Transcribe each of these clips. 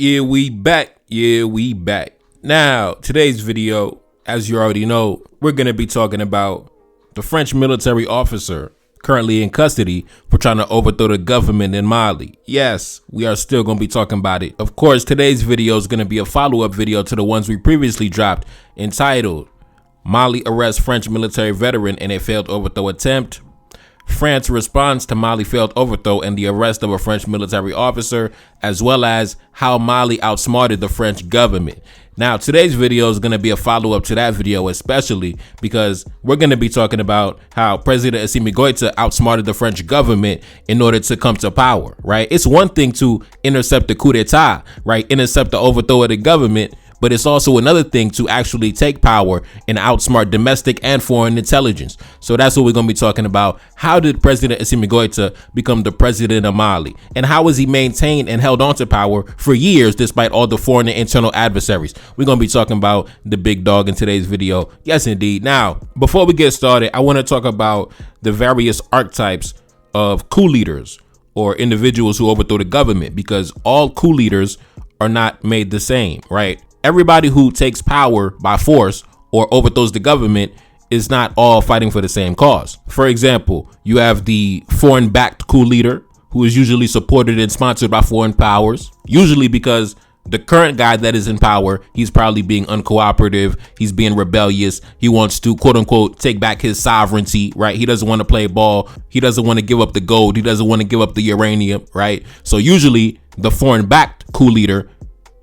Yeah, we back. Now, today's video, as you already know, we're going to be talking about the French military officer currently in custody for trying to overthrow the government in Mali. Yes, we are still going to be talking about it. Of course, today's video is going to be a follow-up video to the ones we previously dropped entitled Mali arrests French military veteran in a failed overthrow attempt. France responds to Mali failed overthrow and the arrest of a French military officer, as well as how Mali outsmarted the French government. Now, today's video is going to be a follow-up to that video, especially because we're going to be talking about how President Assimi Goïta outsmarted the French government in order to come to power, right? It's one thing to intercept the coup d'etat, right? Intercept the overthrow of the government. But it's also another thing to actually take power and outsmart domestic and foreign intelligence. So that's what we're going to be talking about. How did President Assimi Goïta become the president of Mali? And how was he maintained and held on to power for years despite all the foreign and internal adversaries? We're going to be talking about the big dog in today's video. Yes, indeed. Now, before we get started, I want to talk about the various archetypes of coup leaders or individuals who overthrow the government, because all coup leaders are not made the same, right? Everybody who takes power by force or overthrows the government is not all fighting for the same cause. For example, you have the foreign-backed coup leader, who is usually supported and sponsored by foreign powers, usually because the current guy that is in power, he's probably being uncooperative, he's being rebellious, he wants to quote-unquote take back his sovereignty, right? He doesn't want to play ball, he doesn't want to give up the gold, he doesn't want to give up the uranium, right? So usually the foreign-backed coup leader,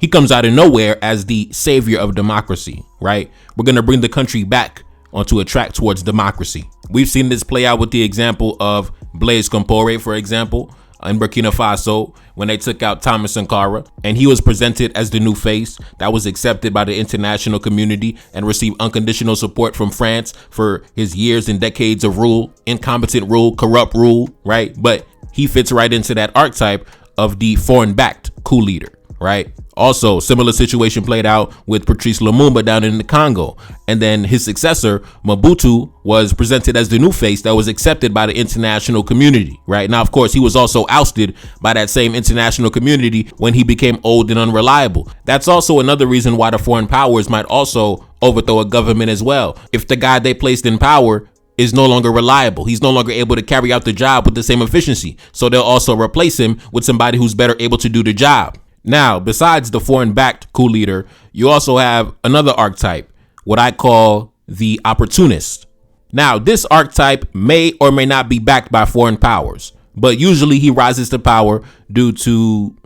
he comes out of nowhere as the savior of democracy, right? We're going to bring the country back onto a track towards democracy. We've seen this play out with the example of Blaise Compaoré, for example, in Burkina Faso, when they took out Thomas Sankara, and he was presented as the new face that was accepted by the international community and received unconditional support from France for his years and decades of rule, incompetent rule, corrupt rule, right? But he fits right into that archetype of the foreign-backed coup leader, right? Also, similar situation played out with Patrice Lumumba down in the Congo. And then his successor, Mobutu, was presented as the new face that was accepted by the international community, right? Now, of course, he was also ousted by that same international community when he became old and unreliable. That's also another reason why the foreign powers might also overthrow a government as well. If the guy they placed in power is no longer reliable, he's no longer able to carry out the job with the same efficiency. So they'll also replace him with somebody who's better able to do the job. Now, besides the foreign-backed coup leader, you also have another archetype, what I call the opportunist. Now, this archetype may or may not be backed by foreign powers, but usually he rises to power due to,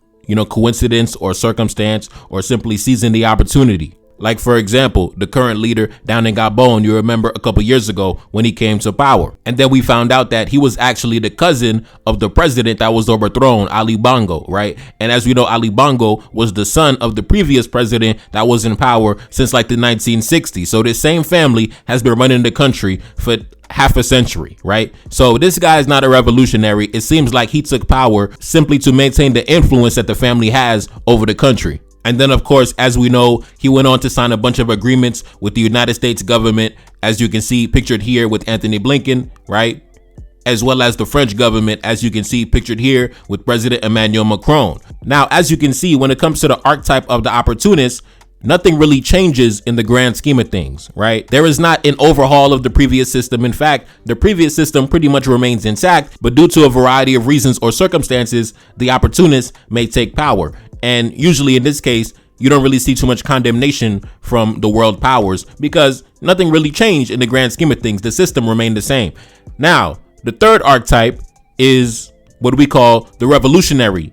coincidence or circumstance, or simply seizing the opportunity. Like, for example, the current leader down in Gabon, you remember a couple years ago when he came to power. And then we found out that he was actually the cousin of the president that was overthrown, Ali Bongo, right? And as we know, Ali Bongo was the son of the previous president that was in power since like the 1960s. So this same family has been running the country for half a century, right? So this guy is not a revolutionary. It seems like he took power simply to maintain the influence that the family has over the country. And then, of course, as we know, he went on to sign a bunch of agreements with the United States government, as you can see pictured here with Anthony Blinken, right? As well as the French government, as you can see pictured here with President Emmanuel Macron. Now, as you can see, when it comes to the archetype of the opportunist, nothing really changes in the grand scheme of things, right? There is not an overhaul of the previous system. In fact, the previous system pretty much remains intact, but due to a variety of reasons or circumstances, the opportunist may take power. And usually in this case, you don't really see too much condemnation from the world powers because nothing really changed in the grand scheme of things. The system remained the same. Now, the third archetype is what we call the revolutionary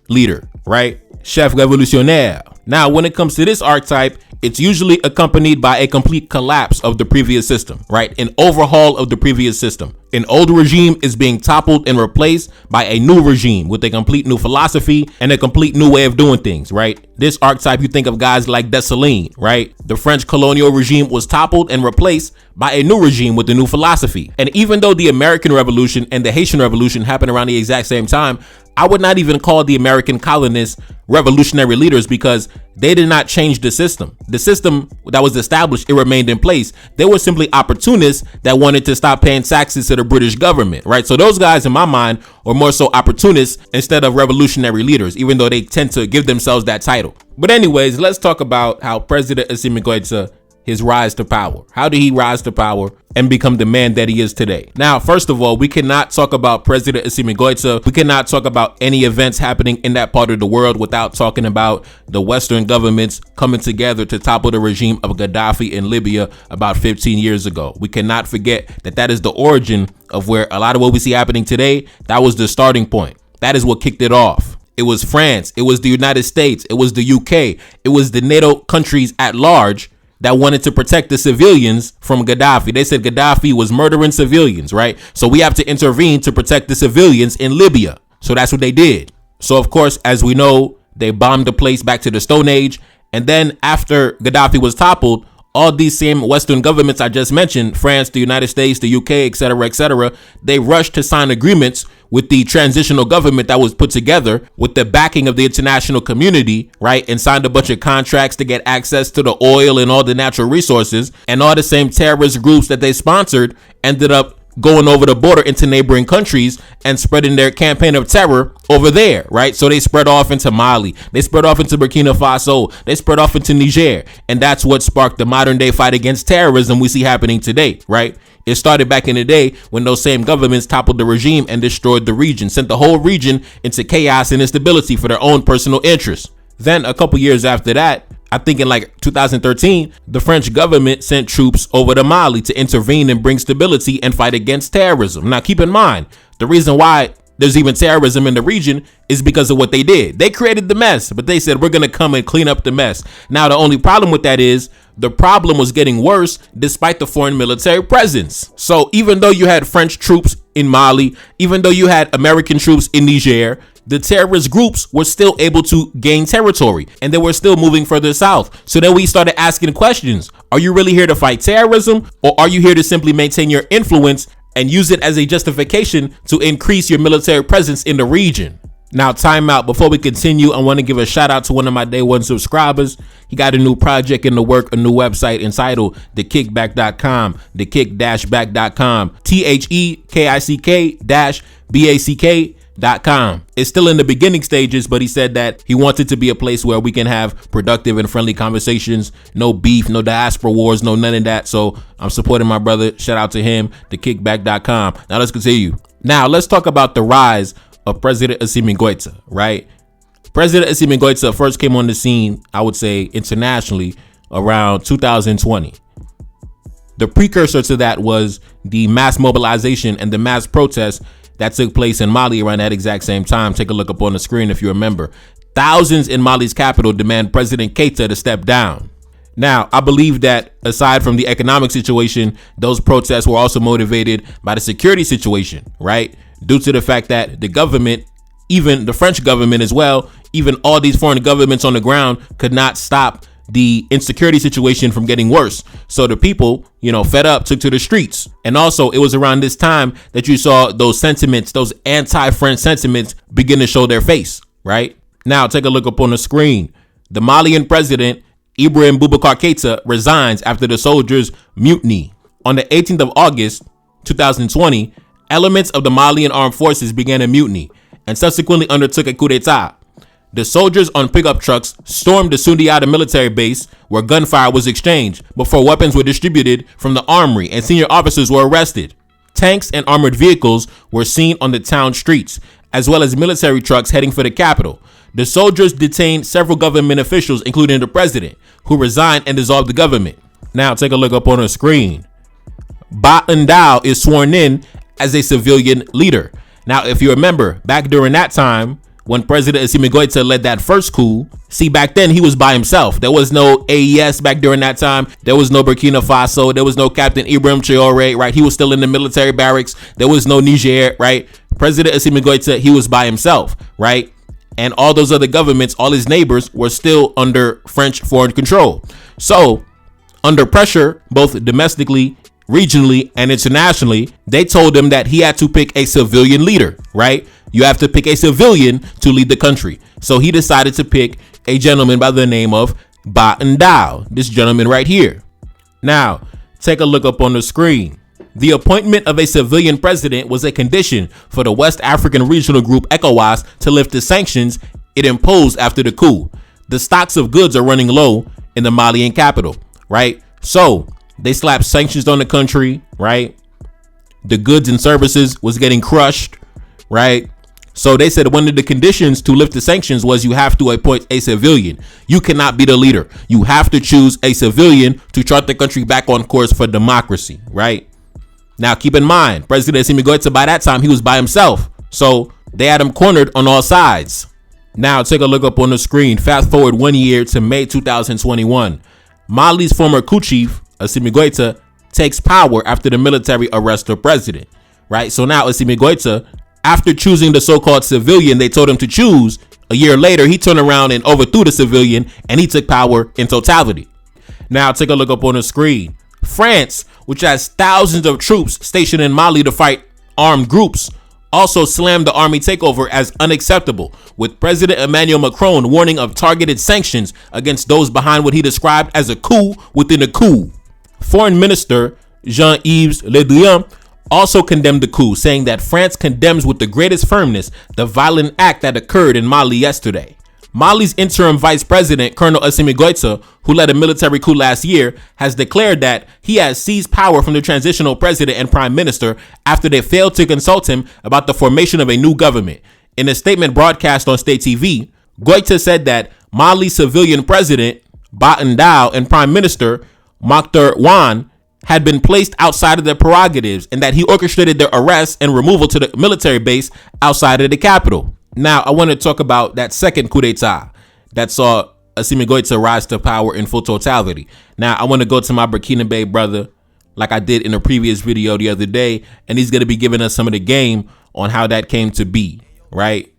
leader, right? Chef révolutionnaire. Now, when it comes to this archetype, it's usually accompanied by a complete collapse of the previous system, right? An overhaul of the previous system. An old regime is being toppled and replaced by a new regime with a complete new philosophy and a complete new way of doing things, right? This archetype, you think of guys like Dessalines, right? The French colonial regime was toppled and replaced by a new regime with a new philosophy. And even though the American Revolution and the Haitian Revolution happened around the exact same time, I would not even call the American colonists revolutionary leaders because they did not change the system. The system that was established, it remained in place. They were simply opportunists that wanted to stop paying taxes to the British government, right? So those guys, in my mind, are more so opportunists instead of revolutionary leaders, even though they tend to give themselves that title. But anyways, let's talk about how President Assimi Goïta, his rise to power. How did he rise to power and become the man that he is today? Now, first of all, we cannot talk about President Assimi Goïta. We cannot talk about any events happening in that part of the world without talking about the Western governments coming together to topple the regime of Gaddafi in Libya about 15 years ago. We cannot forget that that is the origin of where a lot of what we see happening today. That was the starting point. That is what kicked it off. It was France. It was the United States. It was the UK. It was the NATO countries at large that wanted to protect the civilians from Gaddafi. They said Gaddafi was murdering civilians, right? So we have to intervene to protect the civilians in Libya. So that's what they did. So of course, as we know, they bombed the place back to the Stone Age. And then after Gaddafi was toppled, all these same Western governments I just mentioned, France, the United States, the UK, etc., they rushed to sign agreements with the transitional government that was put together with the backing of the international community, right? And signed a bunch of contracts to get access to the oil and all the natural resources. And all the same terrorist groups that they sponsored ended up going over the border into neighboring countries and spreading their campaign of terror over there, right? So they spread off into Mali, they spread off into Burkina Faso, they spread off into Niger, and that's what sparked the modern day fight against terrorism we see happening today, right? It started back in the day when those same governments toppled the regime and destroyed the region, sent the whole region into chaos and instability for their own personal interests. Then a couple years after that, I think in like 2013, the French government sent troops over to Mali to intervene and bring stability and fight against terrorism. Now, keep in mind, the reason why there's even terrorism in the region is because of what they did. They created the mess, but they said, we're going to come and clean up the mess. Now, the only problem with that is the problem was getting worse despite the foreign military presence. So even though you had French troops in Mali, even though you had American troops in Niger, the terrorist groups were still able to gain territory and they were still moving further south. So then we started asking questions. Are you really here to fight terrorism, or are you here to simply maintain your influence and use it as a justification to increase your military presence in the region? Now, time out. Before we continue, I want to give a shout out to one of my day one subscribers. He got a new project in the work, a new website entitled thekickback.com, thekick-back.com, THEKICK-BACK.com. It's still in the beginning stages, but he said that he wants it to be a place where we can have productive and friendly conversations. No beef, no diaspora wars, no none of that. So I'm supporting my brother. Shout out to him, thekickback.com. Now let's continue. Now let's talk about the rise of President Assimi Goïta, right? President Assimi Goïta first came on the scene, I would say internationally, around 2020. The precursor to that was the mass mobilization and the mass protests that took place in Mali around that exact same time. Take a look up on the screen if you remember. Thousands in Mali's capital demand President Keita to step down. Now, I believe that aside from the economic situation, those protests were also motivated by the security situation, right? Due to the fact that the government, even the French government as well, even all these foreign governments on the ground could not stop the insecurity situation from getting worse. So the people, fed up, took to the streets. And also it was around this time that you saw those sentiments, those anti-French sentiments begin to show their face, right? Now take a look up on the screen. The Malian president, Ibrahim Boubacar Keita, resigns after the soldiers' mutiny. On the 18th of August, 2020, elements of the Malian armed forces began a mutiny and subsequently undertook a coup d'etat. The soldiers on pickup trucks stormed the Sundiata military base where gunfire was exchanged before weapons were distributed from the armory and senior officers were arrested. Tanks and armored vehicles were seen on the town streets, as well as military trucks heading for the capital. The soldiers detained several government officials, including the president, who resigned and dissolved the government. Now take a look up on the screen. Ba Ndao is sworn in as a civilian leader. Now, if you remember, back during that time, when President Assimi Goïta led that first coup, see, back then he was by himself. There was no AES back during that time. There was no Burkina Faso. There was no Captain Ibrahim Traoré, right? He was still in the military barracks. There was no Niger, right? President Assimi Goïta, he was by himself, right? And all those other governments, all his neighbors, were still under French foreign control. So, under pressure, both domestically, regionally, and internationally, they told him that he had to pick a civilian leader, right? you have to pick a civilian to lead the country. So he decided to pick a gentleman by the name of Ba Ndao, this gentleman right here. Now, take a look up on the screen. The appointment of a civilian president was a condition for the West African regional group ECOWAS to lift the sanctions it imposed after the coup. The stocks of goods are running low in the Malian capital, right? So they slapped sanctions on the country, right? The goods and services was getting crushed, right? So they said one of the conditions to lift the sanctions was you have to appoint a civilian. You cannot be the leader. You have to choose a civilian to chart the country back on course for democracy, right? Now, keep in mind, President Assimi Goïta, by that time, he was by himself. So they had him cornered on all sides. Now, take a look up on the screen. Fast forward 1 year to May 2021. Mali's former coup chief, Assimi Goïta, takes power after the military arrests the president, right? So now Assimi Goïta, after choosing the so-called civilian they told him to choose, a year later, he turned around and overthrew the civilian and he took power in totality. Now, take a look up on the screen. France, which has thousands of troops stationed in Mali to fight armed groups, also slammed the army takeover as unacceptable, with President Emmanuel Macron warning of targeted sanctions against those behind what he described as a coup within a coup. Foreign Minister Jean-Yves Le Drian also condemned the coup, saying that France condemns with the greatest firmness the violent act that occurred in Mali yesterday. Mali's interim vice president, Colonel Assimi Goïta, who led a military coup last year, has declared that he has seized power from the transitional president and prime minister after they failed to consult him about the formation of a new government. In a statement broadcast on state TV, Goïta said that Mali's civilian president, Ba Ndao, and prime minister, Mokhtar Wan, had been placed outside of their prerogatives and that he orchestrated their arrest and removal to the military base outside of the capital. Now, I want to talk about that second coup d'etat that saw Assimi Goïta rise to power in full totality. Now, I want to go to my Burkinabe brother, like I did in a previous video the other day, and he's going to be giving us some of the game on how that came to be, right?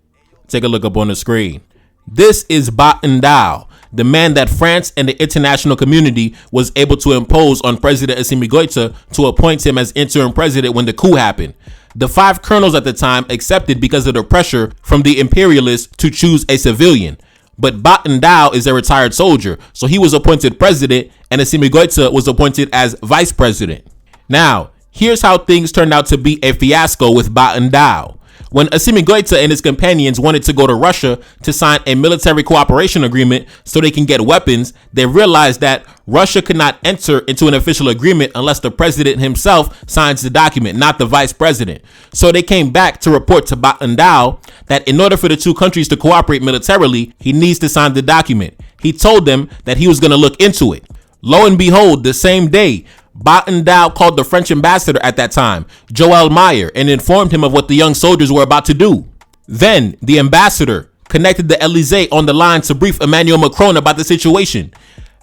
Take a look up on the screen. This is Ba Ndao, the man that France and the international community was able to impose on President Assimi Goïta to appoint him as interim president when the coup happened. The 5 colonels at the time accepted because of the pressure from the imperialists to choose a civilian. But Ba Ndao is a retired soldier, so he was appointed president and Assimi Goïta was appointed as vice president. Now, here's how things turned out to be a fiasco with Ba Ndao. When Assimi Goïta and his companions wanted to go to Russia to sign a military cooperation agreement so they can get weapons, they realized that Russia could not enter into an official agreement unless the president himself signs the document, not the vice president. So they came back to report to Ba Ndao that in order for the two countries to cooperate militarily, he needs to sign the document. He told them that he was going to look into it. Lo and behold, the same day, Ba Ndao called the French ambassador at that time, Joël Meyer, and informed him of what the young soldiers were about to do. Then the ambassador connected the Elysee on the line to brief Emmanuel Macron about the situation.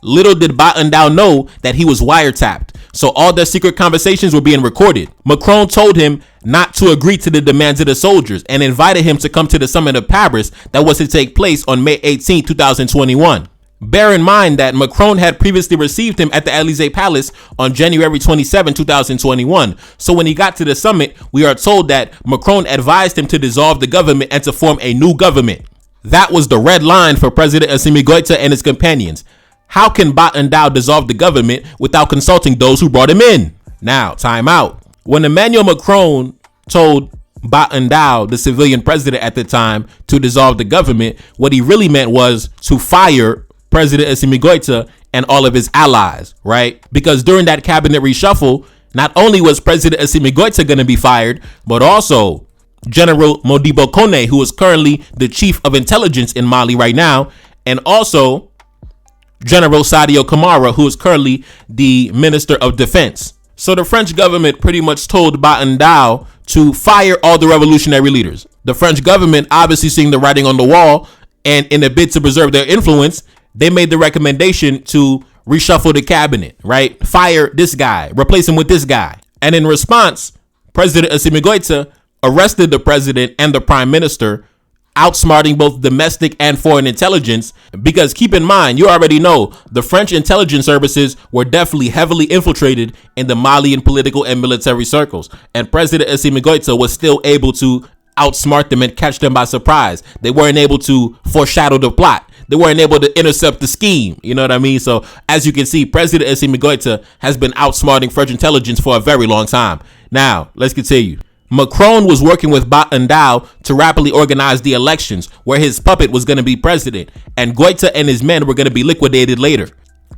Little did Ba Ndao know that he was wiretapped, so all their secret conversations were being recorded. Macron told him not to agree to the demands of the soldiers and invited him to come to the summit of Paris that was to take place on May 18, 2021. Bear in mind that Macron had previously received him at the Elysee Palace on January 27, 2021. So when he got to the summit, we are told that Macron advised him to dissolve the government and to form a new government. That was the red line for President Assimi Goïta and his companions. How can Ba Ndao dissolve the government without consulting those who brought him in? Now, time out. When Emmanuel Macron told Ba Ndao, the civilian president at the time, to dissolve the government, what he really meant was to fire President Assimi Goïta and all of his allies, right? Because during that cabinet reshuffle, not only was President Assimi Goïta going to be fired, but also General Modibo Kone, who is currently the chief of intelligence in Mali right now, and also General Sadio Kamara, who is currently the Minister of Defense. So the French government pretty much told Ba Ndao to fire all the revolutionary leaders. The French government, obviously seeing the writing on the wall, and in a bid to preserve their influence, they made the recommendation to reshuffle the cabinet, right? Fire this guy, replace him with this guy. And in response, President Assimi Goïta arrested the president and the prime minister, outsmarting both domestic and foreign intelligence. Because keep in mind, you already know the French intelligence services were definitely heavily infiltrated in the Malian political and military circles. And President Assimi Goïta was still able to outsmart them and catch them by surprise. They weren't able to foreshadow the plot. They weren't able to intercept the scheme. You know what I mean? So as you can see, President Assimi Goïta has been outsmarting French intelligence for a very long time. Now, let's continue. Macron was working with Ba Ndao to rapidly organize the elections where his puppet was going to be president, and Goïta and his men were going to be liquidated later.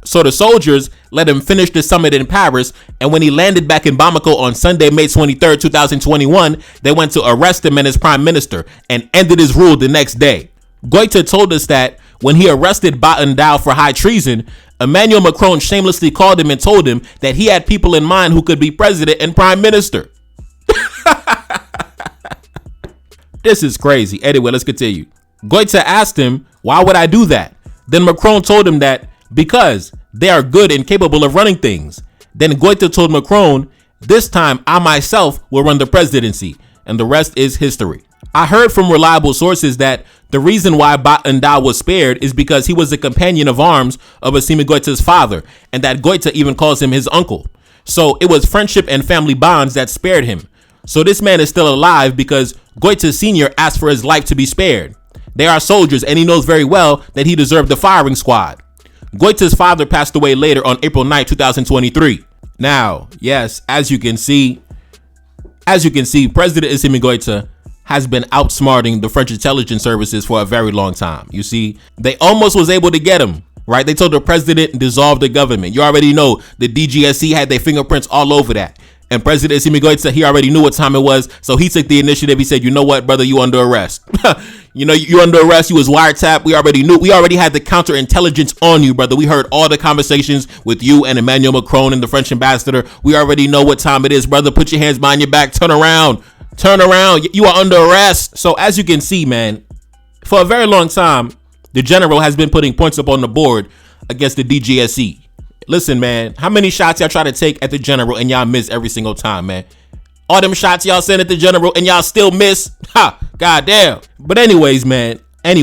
So the soldiers let him finish the summit in Paris, and when he landed back in Bamako on Sunday, May 23rd, 2021, they went to arrest him and his prime minister and ended his rule the next day. Goïta told us that when he arrested Ba Ndao for high treason, Emmanuel Macron shamelessly called him and told him that he had people in mind who could be president and prime minister. This is crazy. Anyway, let's continue. Goïta asked him, why would I do that? Then Macron told him that because they are good and capable of running things. Then Goïta told Macron, this time I myself will run the presidency, and the rest is history. I heard from reliable sources that the reason why Ba Ndao was spared is because he was a companion of arms of Assimi Goïta's father, and that Goïta even calls him his uncle. So it was friendship and family bonds that spared him. So this man is still alive because Goïta Sr. asked for his life to be spared. They are soldiers, and he knows very well that he deserved the firing squad. Goïta's father passed away later on April 9, 2023. Now, yes, as you can see, President Assimi Goïta has been outsmarting the French intelligence services for a very long time. You see, they almost was able to get him, right? They told the president dissolve the government. You already know the DGSC had their fingerprints all over that. And President Assimi Goïta, he already knew what time it was. So he took the initiative. He said, you know what, brother, you under arrest. You know, you under arrest. You was wiretapped. We already knew. We already had the counterintelligence on you, brother. We heard all the conversations with you and Emmanuel Macron and the French ambassador. We already know what time it is, brother. Put your hands behind your back. Turn around. Turn around. You are under arrest. So as you can see, man, for a very long time, the general has been putting points up on the board against the DGSC. Listen, man, how many shots y'all try to take at the general and y'all miss every single time, man? All them shots y'all send at the general and y'all still miss? Ha, goddamn. But anyways, man, I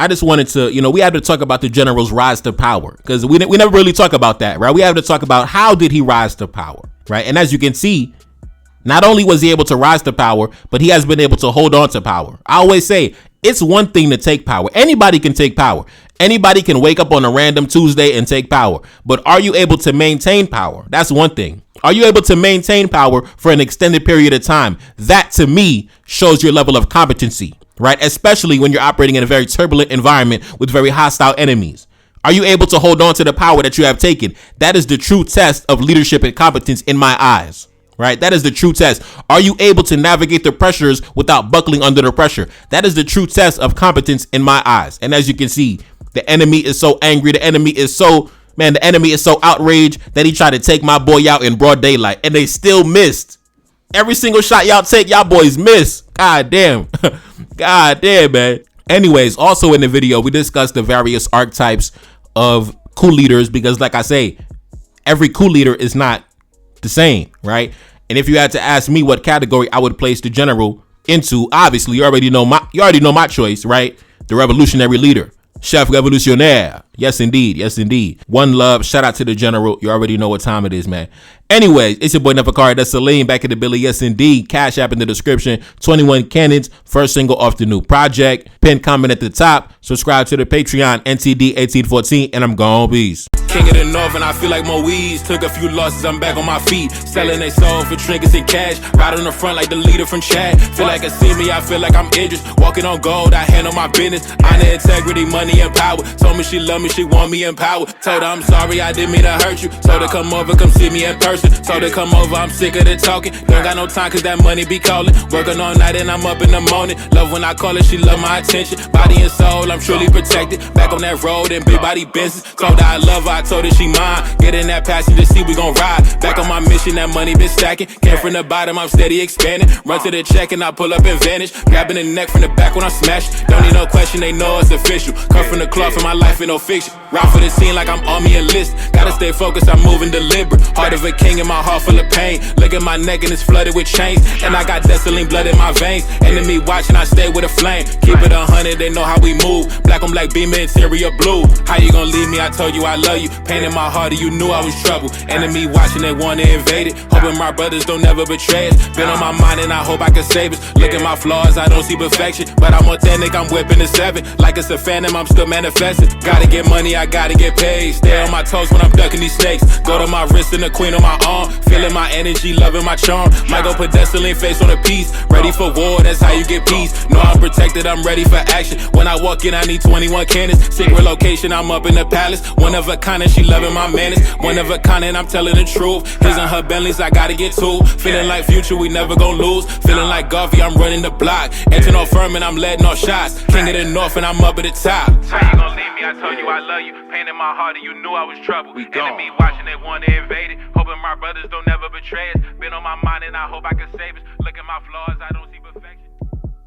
just wanted to, we have to talk about the general's rise to power because we never really talk about that, right? We have to talk about how did he rise to power, right? And as you can see, not only was he able to rise to power, but he has been able to hold on to power. I always say it's one thing to take power. Anybody can take power. Anybody can wake up on a random Tuesday and take power. But are you able to maintain power? That's one thing. Are you able to maintain power for an extended period of time? That, to me, shows your level of competency, right? Especially when you're operating in a very turbulent environment with very hostile enemies. Are you able to hold on to the power that you have taken? That is the true test of leadership and competence in my eyes. Right? That is the true test. Are you able to navigate the pressures without buckling under the pressure? That is the true test of competence in my eyes. And as you can see, the enemy is so angry. The enemy is so outraged that he tried to take my boy out in broad daylight and they still missed. Every single shot y'all take, y'all boys miss. God damn. God damn, man. Anyways, also in the video, we discussed the various archetypes of coup leaders because like I say, every coup leader is not the same, right? And if you had to ask me what category I would place the general into, obviously you already know my choice, right? The revolutionary leader, chef révolutionnaire. Yes, indeed. Yes, indeed. One love. Shout out to the general. You already know what time it is, man. Anyways, it's your boy Nefakari. That's Celine back in the Billy. Yes, indeed. Cash app in the description. 21 Cannons. First single off the new project. Pin comment at the top. Subscribe to the Patreon. NTD 1814. And I'm gone. Peace. King of the North and I feel like Moise. Took a few losses, I'm back on my feet. Selling they soul for trinkets and cash. Right on the front like the leader from Chad. Feel like Assimi, I feel like I'm Idris. Walking on gold, I handle my business. Honor, integrity, money, and power. Told me she love me, she want me in power. Told her I'm sorry, I didn't mean to hurt you. Told her come over, come see me in person. Told her come over, I'm sick of the talking. Don't got no time cause that money be calling. Working all night and I'm up in the morning. Love when I call her, she love my attention. Body and soul, I'm truly protected. Back on that road in big body business. Told her I love her, I told her she mine. Get in that passenger seat, we gon' ride. Back on my mission, that money been stacking. Came from the bottom, I'm steady expanding. Run to the check and I pull up in vanish. Grabbing the neck from the back when I smash. Don't need no question, they know it's official. Come from the club and my life ain't no fiction. Ride for the scene like I'm army enlist. Gotta stay focused, I'm moving deliberate. Heart of a king in my heart full of pain. Look at my neck and it's flooded with chains. And I got Desaline blood in my veins. Enemy watching, I stay with a flame. Keep it 100, they know how we move. Black on black beamer, interior blue. How you gonna leave me? I told you I love you. Pain in my heart, you knew I was trouble. Enemy watching, they wanna invade it. Hoping my brothers don't never betray us. Been on my mind and I hope I can save us. Look at my flaws, I don't see perfection. But I'm authentic, I'm whipping the 7. Like it's a phantom, I'm still manifesting. Gotta get money, I gotta get paid. Stay on my toes when I'm ducking these snakes. Go to my wrist and the queen on my arm. Feeling my energy, loving my charm. Might go put Desaline face on a piece. Ready for war, that's how you get peace. Know I'm protected, I'm ready for action. When I walk in, I need 21 cannons. Secret location, I'm up in the palace. One of a kind and she loving my manners. One of a kind and I'm telling the truth. His and her Bentleys, I gotta get two. Feeling like Future, we never gon' lose. Feeling like Garvey, I'm running the block. Entering off firm and I'm letting off shots. King of the North and I'm up at the top. How you gon' leave me? I told you I love you. Pain in my heart and you knew I was trouble. Enemy watching, they wanna invade it. Hoping my brothers don't never betray us. Been on my mind and I hope I can save us. Look at my flaws, I don't